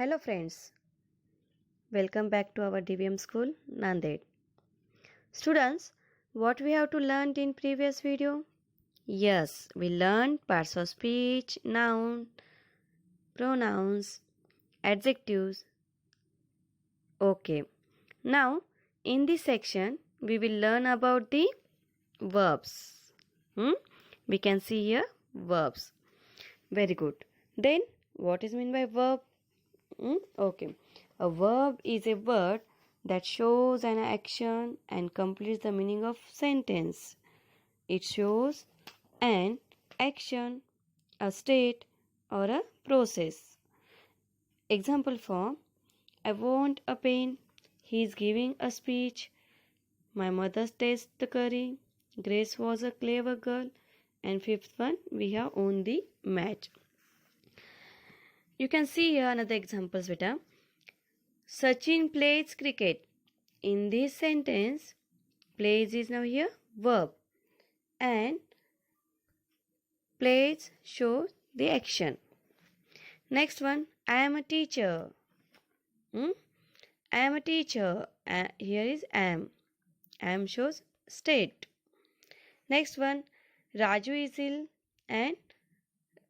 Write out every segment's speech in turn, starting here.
Hello friends, welcome back to our DVM school, Nanded. Students, what we have to learn in previous video? Yes, we learned parts of speech, noun, pronouns, adjectives. Okay, now in this section we will learn about the verbs. We can see here verbs. Very good. Then what is meant by verb? Okay. A verb is a word that shows an action and completes the meaning of sentence. It shows an action, a state, or a process. Example form: I want a pen. He is giving a speech. My mother tastes the curry. Grace was a clever girl. And fifth one, we have won the match. You can see here another examples, beta. Sachin plays cricket. In this sentence, plays is now here verb and plays shows the action. Next one, I am a teacher. I am a teacher. Here is am. Am shows state. Next one, Raju is ill and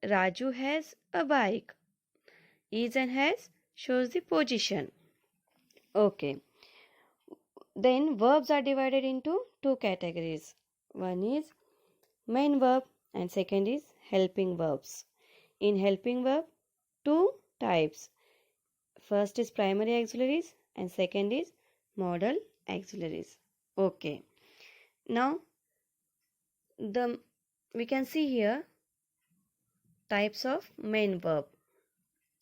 Raju has a bike. Is and has shows the position. Okay. Then verbs are divided into two categories. One is main verb and second is helping verbs. In helping verb, two types. First is primary auxiliaries and second is modal auxiliaries. Okay. Now, we can see here types of main verb.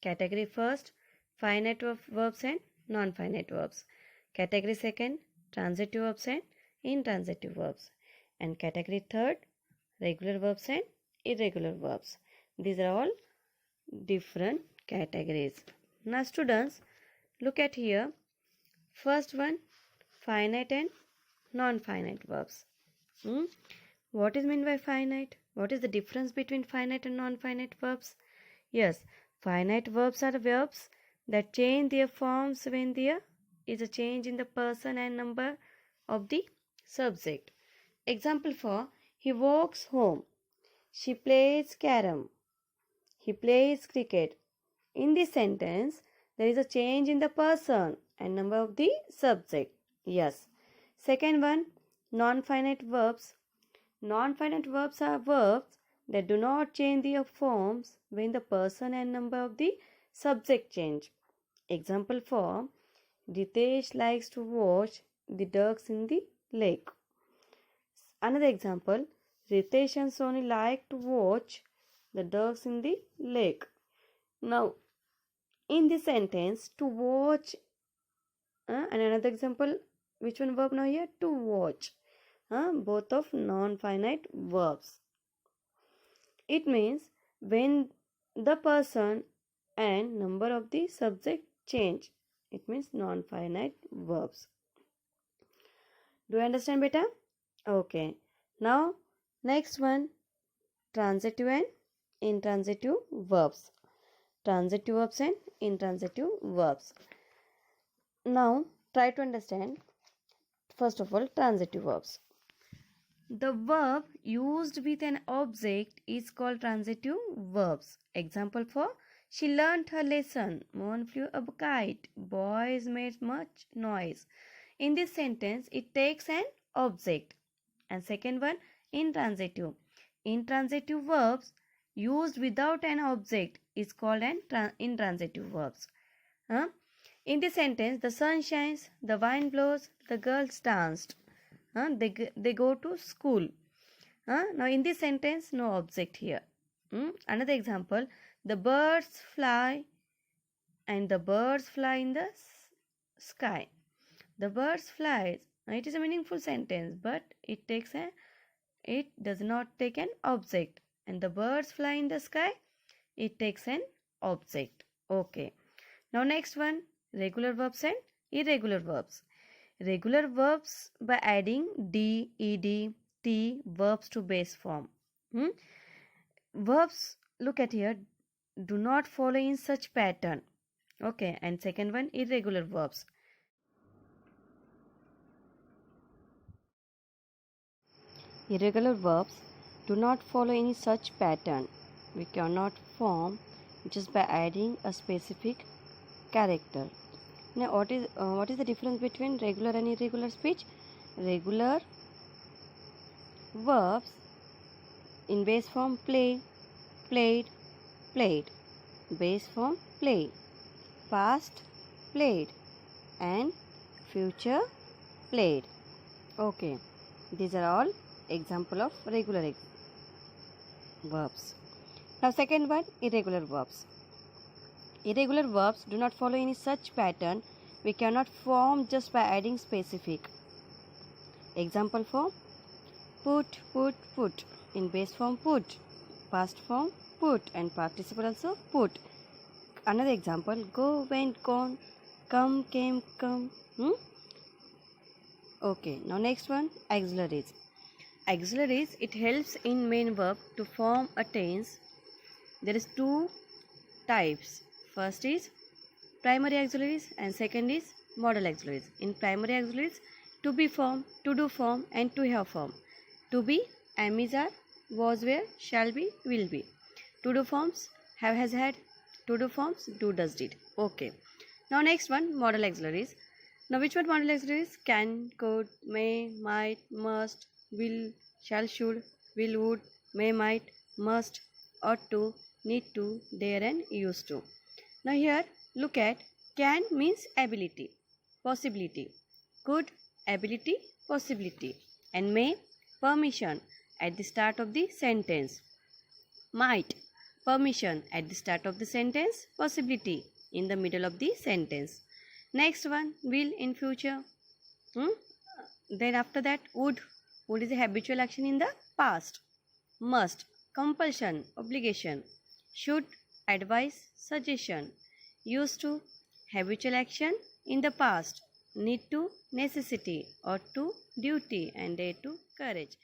Category first, finite verbs and non-finite verbs. Category second, transitive verbs and intransitive verbs. And category third, regular verbs and irregular verbs. These are all different categories. Now students, look at here. First one, finite and non-finite verbs. What is meant by finite? What is the difference between finite and non-finite verbs? Yes, finite verbs are verbs that change their forms when there is a change in the person and number of the subject. Example for he walks home. She plays carom. He plays cricket. In this sentence, there is a change in the person and number of the subject. Yes. Second one, non-finite verbs. Non-finite verbs are verbs that do not change their forms when the person and number of the subject change. Example for Ritesh likes to watch the ducks in the lake. Another example, Ritesh and Sony like to watch the ducks in the lake. Now, in this sentence, to watch, and another example, which one verb now here? To watch. Both of non-finite verbs. It means when the person and number of the subject change. It means non-finite verbs. Do you understand, beta? Okay. Now, next one, transitive and intransitive verbs. Transitive verbs and intransitive verbs. Now, try to understand. First of all, transitive verbs. The verb used with an object is called transitive verbs. Example for she learnt her lesson. Mohan flew a kite. Boys made much noise. In this sentence, it takes an object. And second one, intransitive. Intransitive verbs used without an object is called an intransitive verbs. In this sentence, the sun shines, the wind blows, the girls danced. They go to school. Now in this sentence, no object here. Another example, the birds fly and the birds fly in the sky. The birds fly. Now it is a meaningful sentence, but it does not take an object. And the birds fly in the sky, it takes an object. Okay. Now next one, regular verbs and irregular verbs. Regular verbs by adding d, ed, t verbs to base form. Verbs, look at here, do not follow in such pattern. Okay, and second one, irregular verbs. Irregular verbs do not follow any such pattern. We cannot form just by adding a specific character. Now, what is the difference between regular and irregular speech? Regular verbs in base form play, played, played. Base form play, past played, and future played. Okay, these are all example of regular verbs. Now second one, irregular verbs. Irregular verbs do not follow any such pattern. We cannot form just by adding specific. Example form, put, put, put. In base form put, past form put, and participle also put. Another example, go, went, gone, come, came, come. Okay, now next one, auxiliaries. Auxiliaries, it helps in main verb to form a tense. There is two types. First is primary auxiliaries and second is modal auxiliaries. In primary auxiliaries, to be form, to do form, and to have form. To be, am, is, are, was, were, shall be, will be. To do forms, have, has, had. To do forms, do, does, did. Okay. Now next one, modal auxiliaries. Now which one modal auxiliaries? Can, could, may, might, must, will, shall, should, will, would, may, might, must, ought to, need to, dare, and used to. Now here look at can means ability, possibility. Could, ability, possibility. And may, permission at the start of the sentence. Might, permission at the start of the sentence, possibility in the middle of the sentence. Next one, will in future. Then after that, would is a habitual action in the past. Must, compulsion, obligation. Should, advice, suggestion. Used to, habitual action in the past. Need to, necessity. Ought to, duty, and dare to, courage.